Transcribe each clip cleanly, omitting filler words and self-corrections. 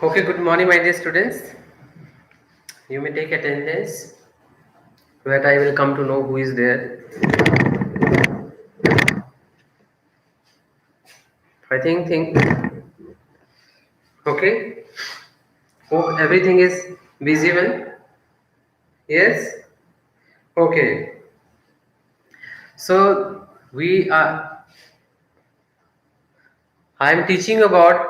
Okay, good morning, my dear students. You may take attendance, where I will come to know who is there. I think. Okay. Hope everything is visible. Yes. Okay. So we are. I am teaching about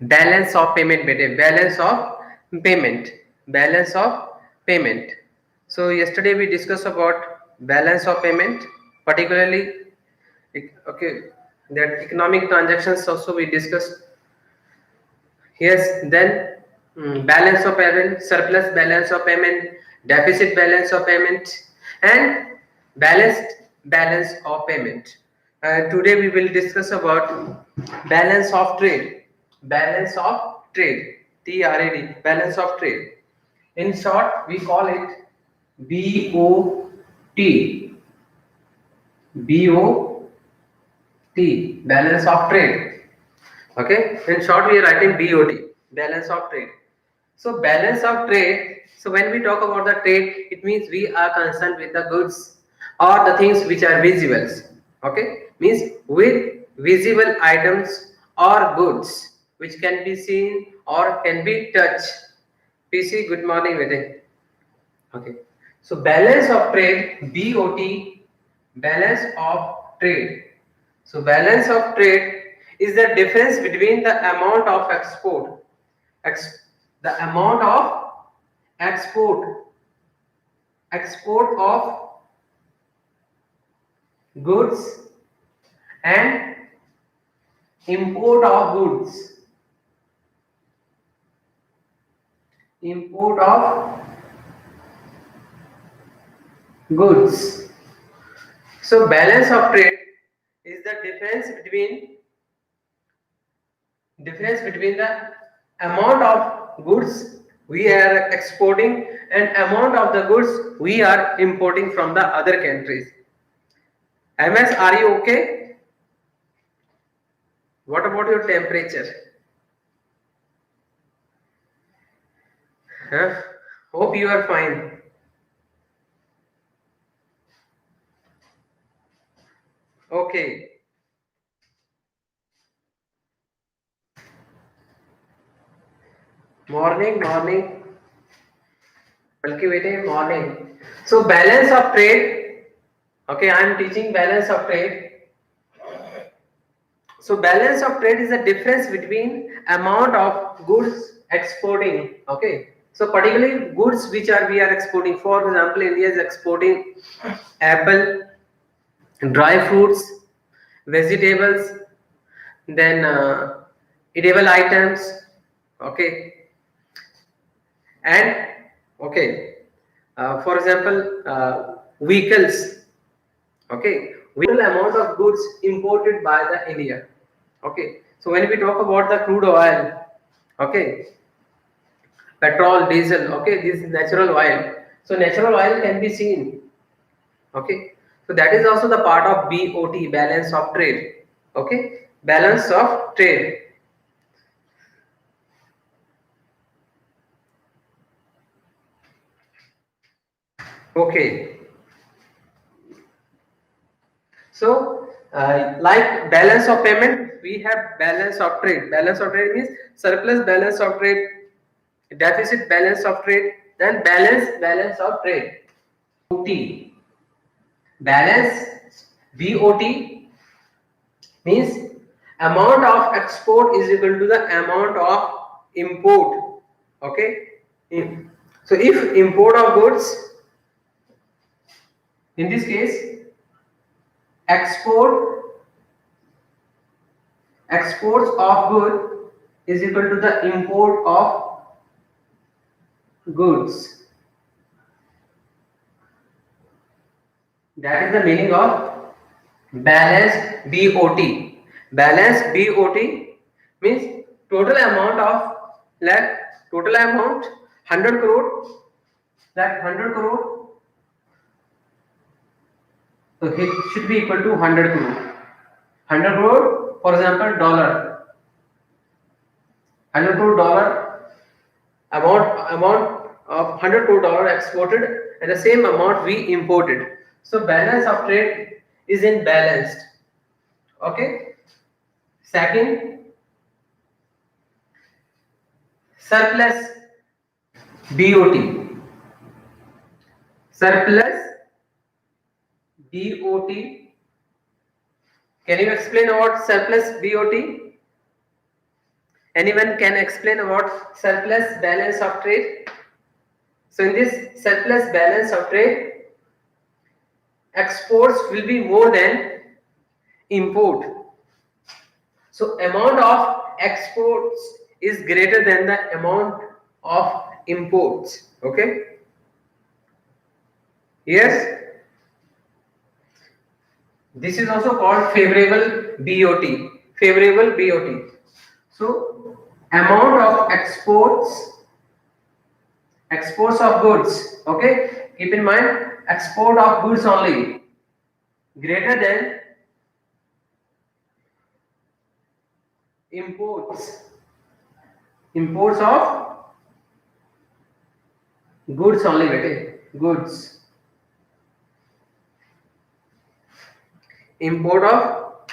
balance of payment. Bete. Balance of payment. Balance of payment. So yesterday we discussed about balance of payment, particularly okay, that economic transactions also we discussed. Yes, then balance of payment, surplus balance of payment, deficit balance of payment, and balanced balance of payment. Today we will discuss about balance of trade. Balance of trade. TRAD. Balance of trade. In short, we call it BOT. BOT. Balance of trade. Okay, in short we are writing BOT, balance of trade. So balance of trade, so when we talk about the trade, it means we are concerned with the goods or the things which are visibles. Okay, means with visible items or goods which can be seen or can be touched. PC, good morning, Vijay. Okay, so balance of trade, BOT, balance of trade. So balance of trade is the difference between the amount of the amount of export, export of goods and import of goods, import of goods. So balance of trade is the difference between the amount of goods we are exporting and amount of the goods we are importing from the other countries. MS, are you okay? What about your temperature? Huh? Hope you are fine. Okay. Morning, morning. बल्कि बेटे morning. So balance of trade. Okay, I am teaching balance of trade. So balance of trade is the difference between amount of goods exporting. Okay. So particularly goods which are we are exporting. For example, India is exporting apple, dry fruits, vegetables, then edible items. Okay, and okay, for example, vehicles. Okay, vehicle amount of goods imported by the India. Okay, so when we talk about the crude oil, okay, petrol, diesel, okay, this is natural oil. So natural oil can be seen. Okay, so that is also the part of BOT, balance of trade. Okay, balance of trade. Okay, so like balance of payment, we have balance of trade. Balance of trade means surplus balance of trade, deficit balance of trade, then balance of trade. BOT, balance BOT means amount of export is equal to the amount of import. Okay, so if import of goods, in this case export exports of good is equal to the import of goods. That is the meaning of balance BOT. Balance BOT means total amount of total amount 100 crore, that 100 crore, so it should be equal to 100 crore. 100 crore, for example, dollar. 100 crore dollar amount of 100 crore dollar exported and the same amount we imported. So balance of trade is imbalanced. Okay. Second, surplus BOT. Surplus BOT. Can you explain about surplus BOT? Anyone can explain about surplus balance of trade? So in this surplus balance of trade, exports will be more than import. So amount of exports is greater than the amount of imports. Okay. Yes. This is also called favorable BOT. Favorable BOT. So amount of exports of goods. Okay. Keep in mind export of goods only greater than imports of goods only. Goods. Import of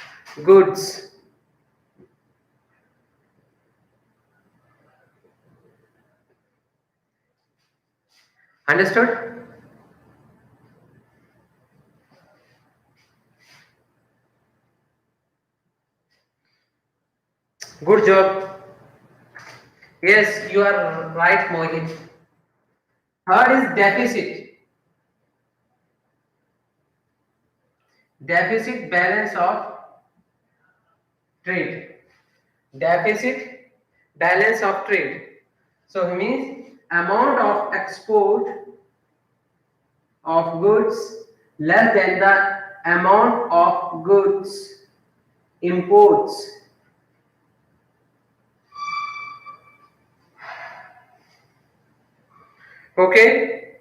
goods. Understood? Good job. Yes, you are right, Mohit. Third is deficit. Deficit balance of trade. Deficit balance of trade. So it means amount of export of goods less than the amount of goods imports. Okay.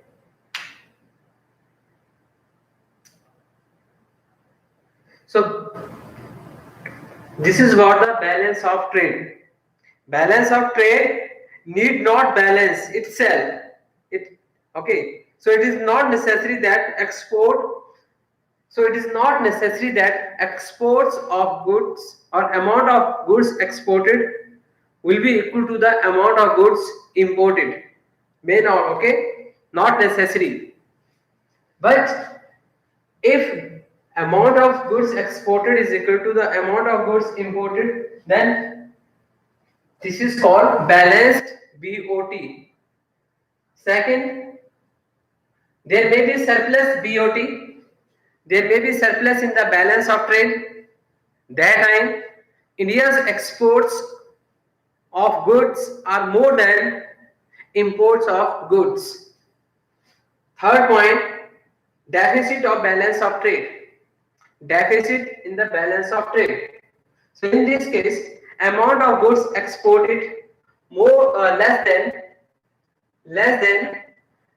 So this is what the balance of trade. Balance of trade need not balance itself. It okay. So it is not necessary that So it is not necessary that exports of goods or amount of goods exported will be equal to the amount of goods imported. May not, okay? Not necessary. But if amount of goods exported is equal to the amount of goods imported, then this is called balanced BOT. Second, there may be surplus BOT. There may be surplus in the balance of trade. That time, India's exports of goods are more than imports of goods. Third point, deficit of balance of trade. Deficit in the balance of trade. So in this case, amount of goods exported more less than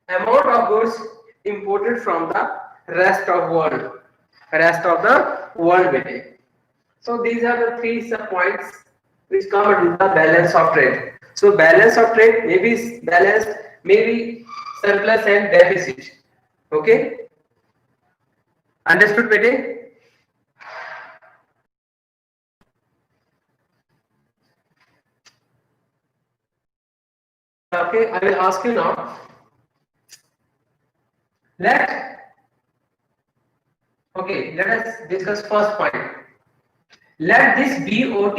amount of goods imported from the rest of the world. So these are the three sub points which come under the balance of trade. So balance of trade may be balanced, maybe surplus and deficit. Okay, understood, bete? Okay, I will ask you now. Let us discuss first point. Let this BOT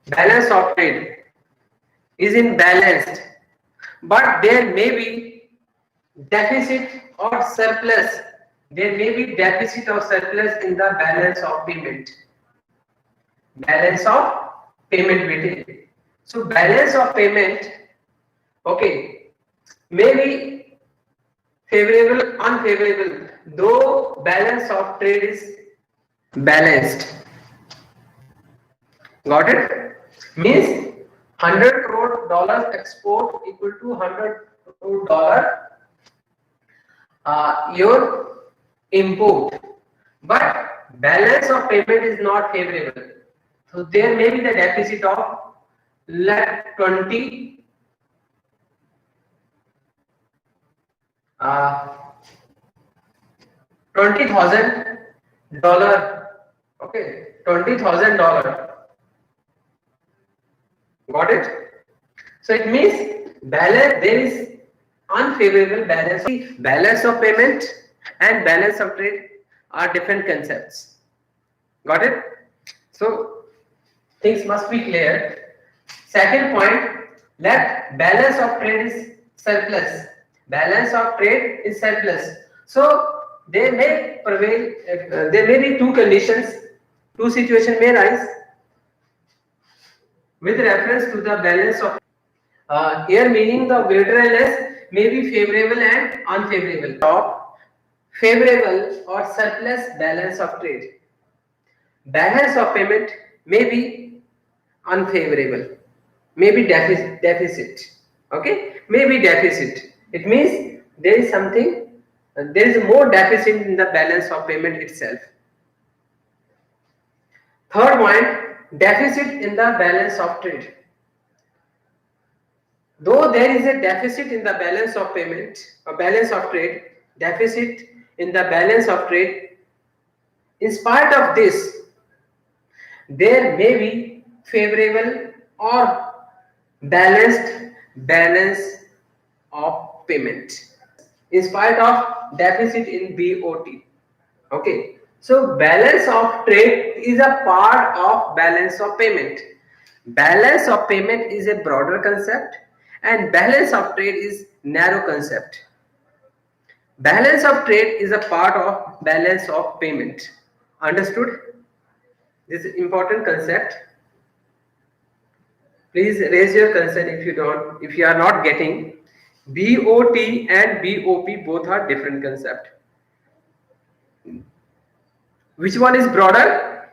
balance of trade is in balanced, but there may be deficit or surplus. There may be deficit or surplus in the balance of payment. Balance of payment weightage. So balance of payment, okay, may be favorable, unfavorable, though balance of trade is balanced. Got it? Means 100 crore dollars export equal to 100 crore dollar your import, but balance of payment is not favorable. So there may be the deficit of let 20,000 dollar. Okay, $20,000. Got it? So it means balance, there is unfavorable balance. Balance of payment and balance of trade are different concepts. Got it? So things must be clear. Second point, let balance of trade is surplus. Balance of trade is surplus. So there may prevail, there may be two conditions, two situations may arise with reference to the balance of here meaning the greater and less may be favorable and unfavorable. Top favorable or surplus balance of trade. Balance of payment may be unfavorable, may be deficit. Okay, may be deficit. It means there is something, there is more deficit in the balance of payment itself. Third point, deficit in the balance of trade. Though there is a deficit in the balance of payment or balance of trade, deficit in the balance of trade, in spite of this, there may be favorable or balanced balance of payment in spite of deficit in BOT. Okay, so balance of trade is a part of balance of payment. Balance of payment is a broader concept and balance of trade is narrow concept. Balance of trade is a part of balance of payment. Understood? This is important concept. Please raise your concern if you are not getting. BOT and BOP both are different concept. Which one is broader?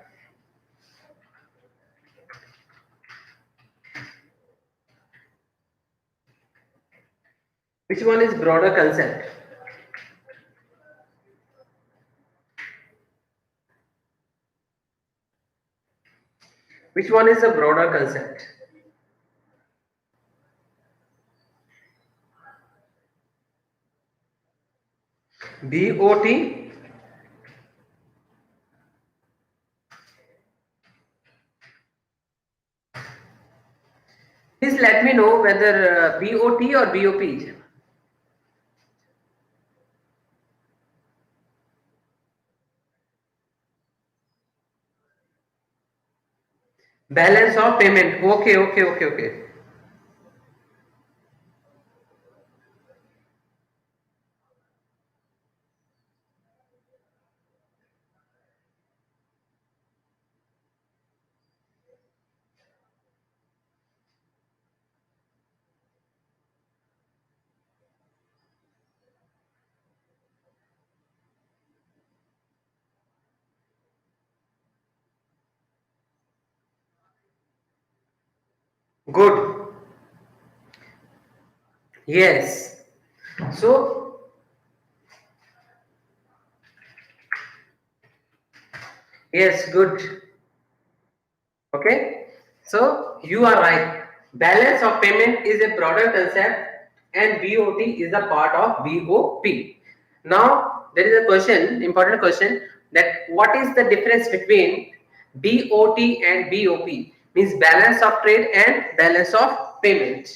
Which one is broader concept? Which one is a broader concept? BOT. Please let me know whether BOT or BOP. Balance of payment. Okay. Good. Yes. So yes, good. Okay. So you are right. Balance of payment is a broader concept and BOT is a part of BOP. Now there is a question, important question, that what is the difference between BOT and BOP? Means balance of trade and balance of payment.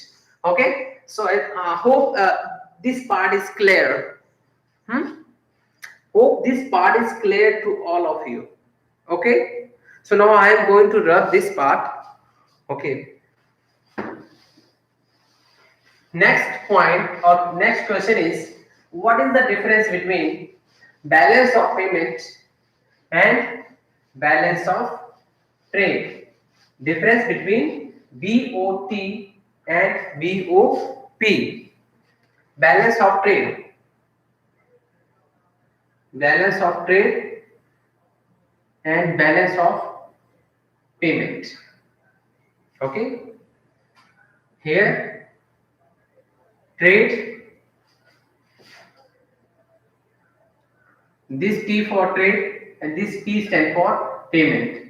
Okay. So I hope this part is clear. Hope this part is clear to all of you. Okay. So now I am going to rub this part. Okay. Next point or next question is, what is the difference between balance of payment and balance of trade? Difference between BOT and BOP. Balance of trade. Balance of trade and balance of payment. Okay. Here trade, this T for trade and this P stand for payment.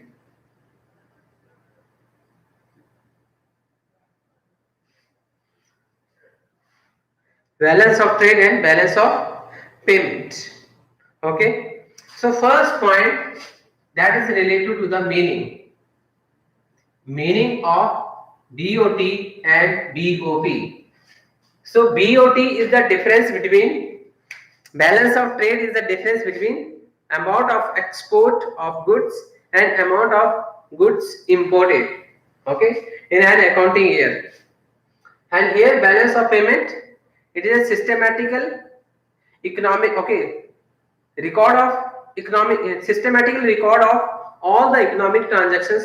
balance of trade and balance of payment. Okay, so first point, that is related to the meaning of BOT and BOP. So BOT is the difference between, balance of trade is the difference between amount of export of goods and amount of goods imported, okay, in an accounting year. And here balance of payment, it is a systematical economic, okay, record of economic, systematical record of all the economic transactions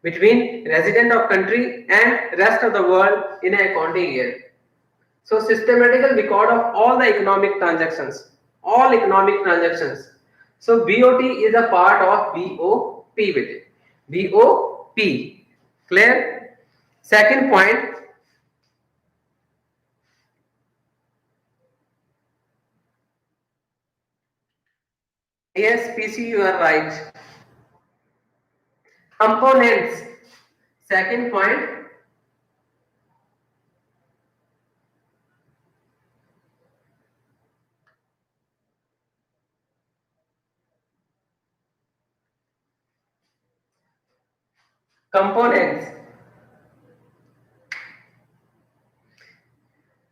between resident of country and rest of the world in an accounting year. So systematical record of all the economic transactions, all economic transactions. So BOT is a part of BOP with it. BOP. Clear? Second point. Yes, PC, you are right. Components. Second point. Components.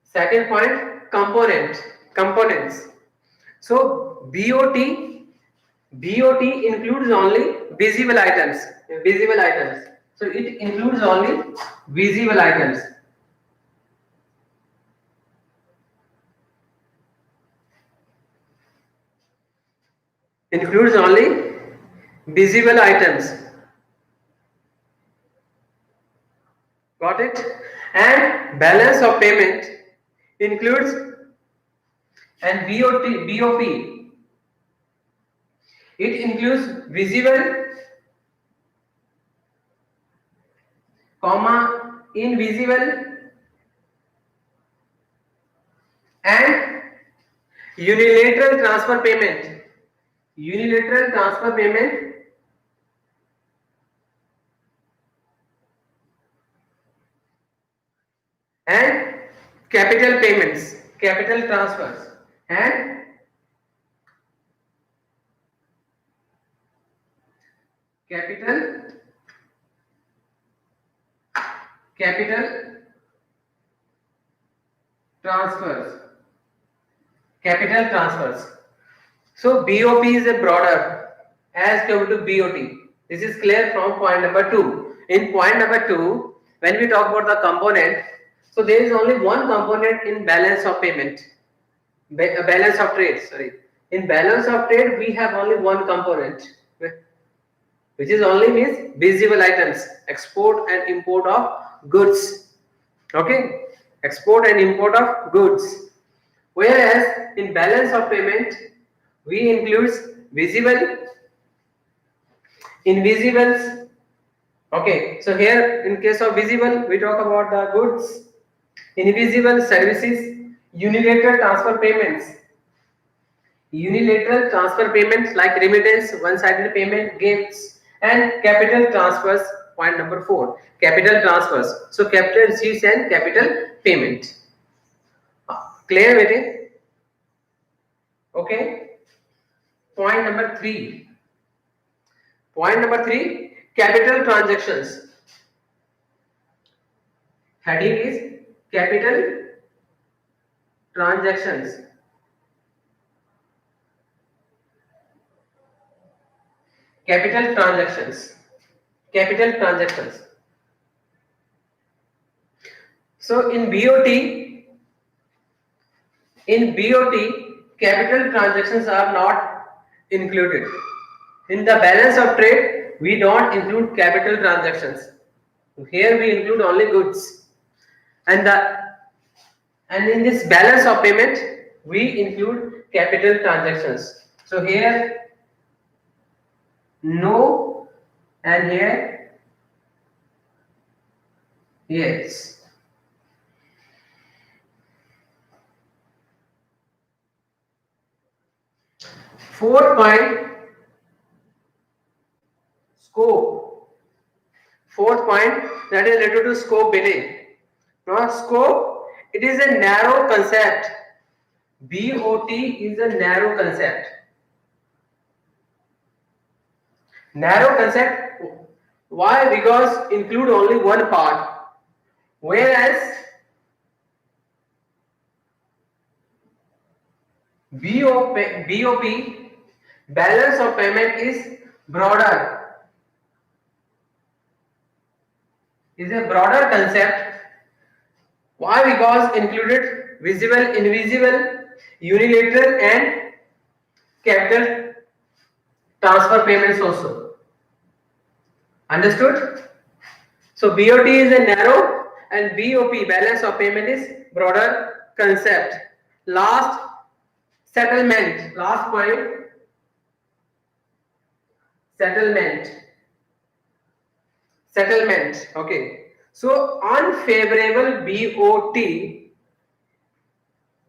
Second point. Components. So BOT includes only visible items. Visible items. So it includes only visible items. Includes only visible items. Got it? And balance of payment includes, and BOP, it includes visible, comma, invisible, and unilateral transfer payment. Unilateral transfer payment and capital payments, capital transfers, and capital capital transfers, capital transfers. So BOP is a broader as compared to BOT. This is clear from point number 2. In point number 2, when we talk about the component, so there is only one component in balance of payment, balance of trade. Sorry, in balance of trade we have only one component, which is only means visible items, export and import of goods. Okay, export and import of goods. Whereas in balance of payment, we includes visible, invisibles. Okay, so here in case of visible, we talk about the goods, invisible services, unilateral transfer payments. Unilateral transfer payments like remittance, one-sided payment, gifts, and capital transfers. Point number 4, capital transfers. So capital receipts and capital payment. Clear with it? Okay. Point number 3. Point number 3, capital transactions. Heading is capital transactions. Capital transactions. Capital transactions. So in BOT, capital transactions are not included. In the balance of trade, we don't include capital transactions. Here we include only goods. And in this balance of payment, we include capital transactions. So here no, and here yes. Fourth point, scope. Fourth point, that is related to scope billing. Now scope it is a narrow concept. BOT is a narrow concept. Narrow concept. Why? Because include only one part. Whereas BOP, balance of payment, is broader. Is a broader concept. Why? Because included visible, invisible, unilateral and capital transfer payments also. Understood? So BOT is a narrow and BOP, balance of payment, is broader concept. Last, settlement. Last point, settlement. Settlement. Okay. So unfavorable BOT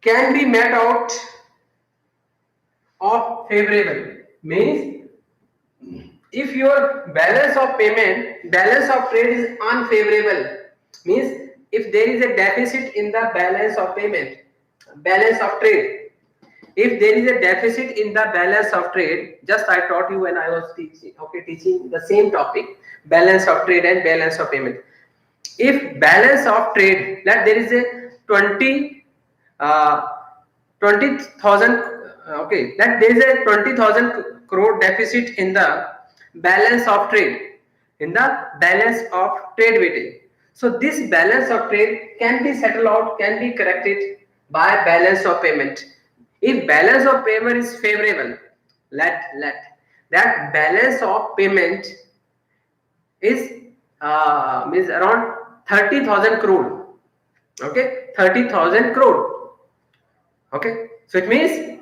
can be met out of favorable. Means if your balance of payment, balance of trade is unfavorable, means if there is a deficit in the balance of payment, balance of trade, if there is a deficit in the balance of trade, just I taught you when I was teaching, okay, teaching the same topic, balance of trade and balance of payment. If balance of trade, that there is a 20,000, okay, that there is a 20,000 crore deficit in the balance of trade, in the balance of trade weightage. So this balance of trade can be settled out, can be corrected by balance of payment. If balance of payment is favorable, let that balance of payment is means around 30,000 crore. Okay, 30,000 crore. Okay, so it means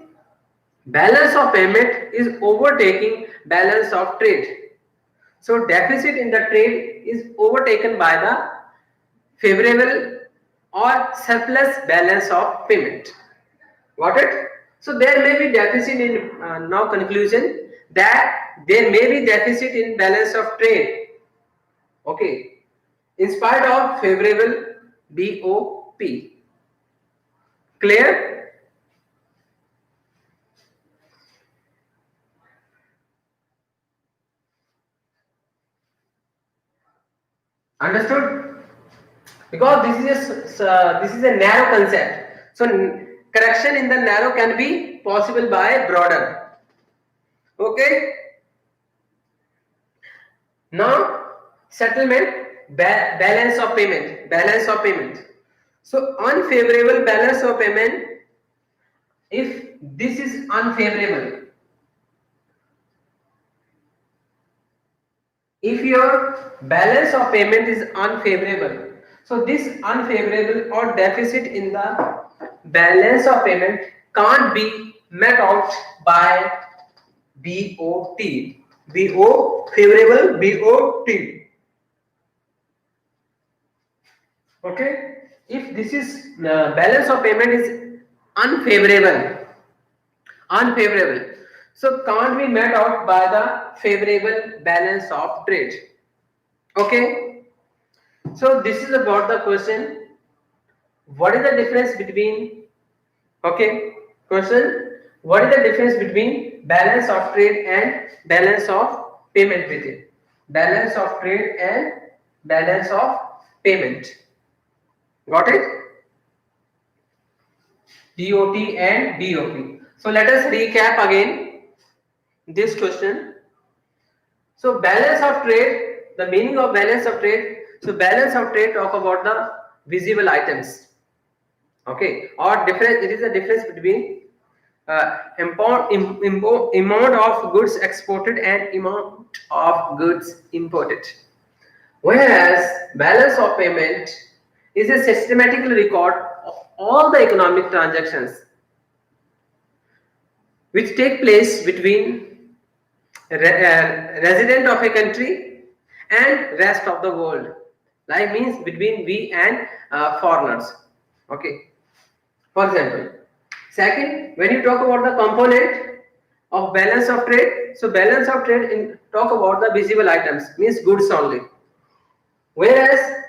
balance of payment is overtaking balance of trade. So deficit in the trade is overtaken by the favorable or surplus balance of payment. Got it? So there may be deficit in now conclusion that there may be deficit in balance of trade. Okay, in spite of favorable BOP. Clear? Understood? Because this is a narrow concept. So correction in the narrow can be possible by broader. Okay. Now settlement, balance of payment. Balance of payment. So unfavorable balance of payment. If this is unfavorable, if your balance of payment is unfavorable, so this unfavorable or deficit in the balance of payment can't be met out by BOT. Favorable BOT. Okay, if this is balance of payment is unfavorable, so can't be met out by the favorable balance of trade. Okay, so this is about the question. What is the difference between, okay, question, what is the difference between balance of trade and balance of payment within? Balance of trade and balance of payment. Got it? DOT and BOP. So let us recap again this question. So balance of trade, the meaning of balance of trade. So balance of trade talk about the visible items. Okay, or difference. It is a difference between amount of goods exported and amount of goods imported. Whereas balance of payment is a systematic record of all the economic transactions which take place between resident of a country and rest of the world. Like means between we and foreigners. Okay. For example, second, when you talk about the component of balance of trade, so balance of trade in talk about the visible items, means goods only. Whereas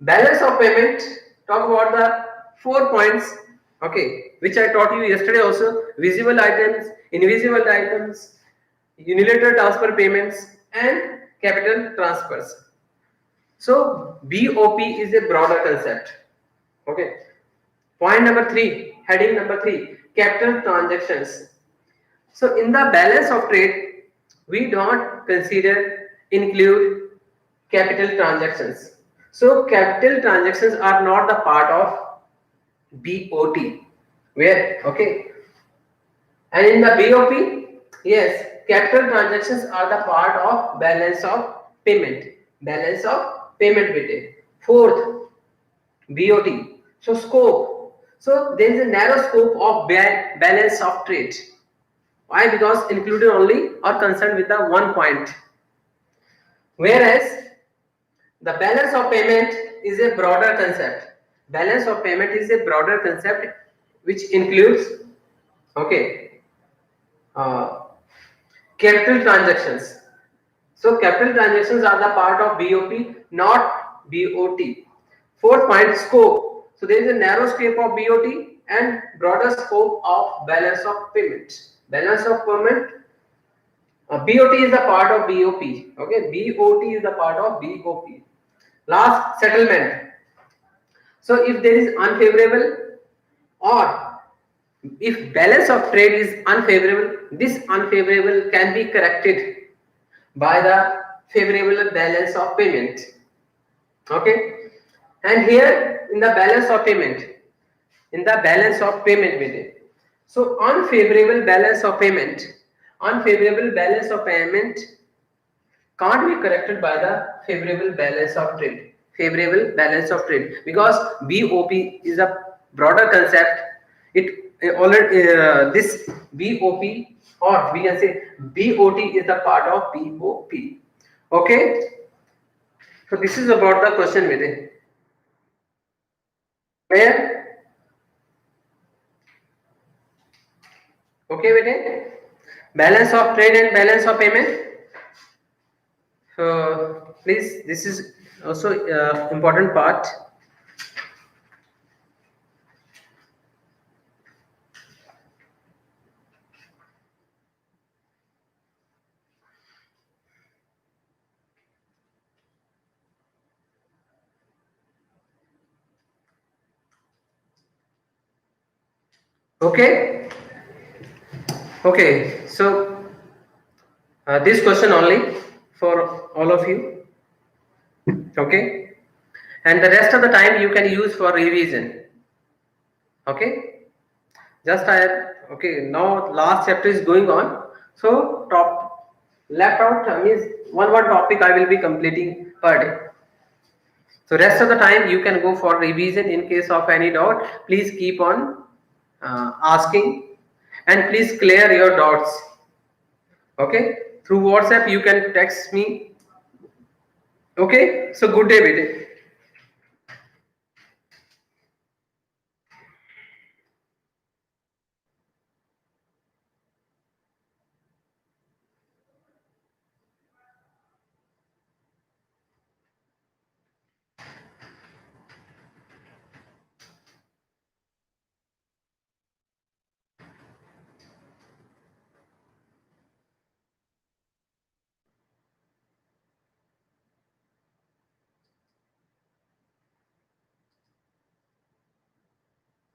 balance of payment talk about the 4 points, okay, which I taught you yesterday also: visible items, invisible items, unilateral transfer payments, and capital transfers. So BOP is a broader concept. Okay. Point number 3, heading number 3, capital transactions. So in the balance of trade, we don't include capital transactions. So capital transactions are not the part of BOT. Where? Okay. And in the BOP, yes, capital transactions are the part of balance of payment. Balance of payment bit. Fourth, BOT. So scope. So there is a narrow scope of balance of trade. Why? Because included only or concerned with the one point. Whereas the balance of payment is a broader concept. Balance of payment is a broader concept which includes, okay, uh, capital transactions. So capital transactions are the part of BOP, not BOT. Fourth point, scope. So there is a narrow scope of BOT and broader scope of balance of payment. Balance of payment, BOT is the part of BOP. Okay, BOT is the part of BOP. Last, settlement. So if there is unfavorable or if balance of trade is unfavorable, this unfavorable can be corrected by the favorable balance of payment. Okay, and here in the balance of payment, meeting. So unfavorable balance of payment can't be corrected by the favorable balance of trade. Favorable balance of trade, because BOP is a broader concept. It already this BOP, or we can say BOT, is the part of BOP. Okay, so this is about the question meeting. Where? Okay, meeting. Balance of trade and balance of payment. So please, this is also important part. Okay. Okay. So this question only for all of you. Okay. And the rest of the time you can use for revision. Okay. Just okay. Now last chapter is going on. So top left out means one topic I will be completing per day. So rest of the time you can go for revision. In case of any doubt, please keep on asking, and please clear your doubts. Okay, through WhatsApp you can text me. Okay, so good day, bete.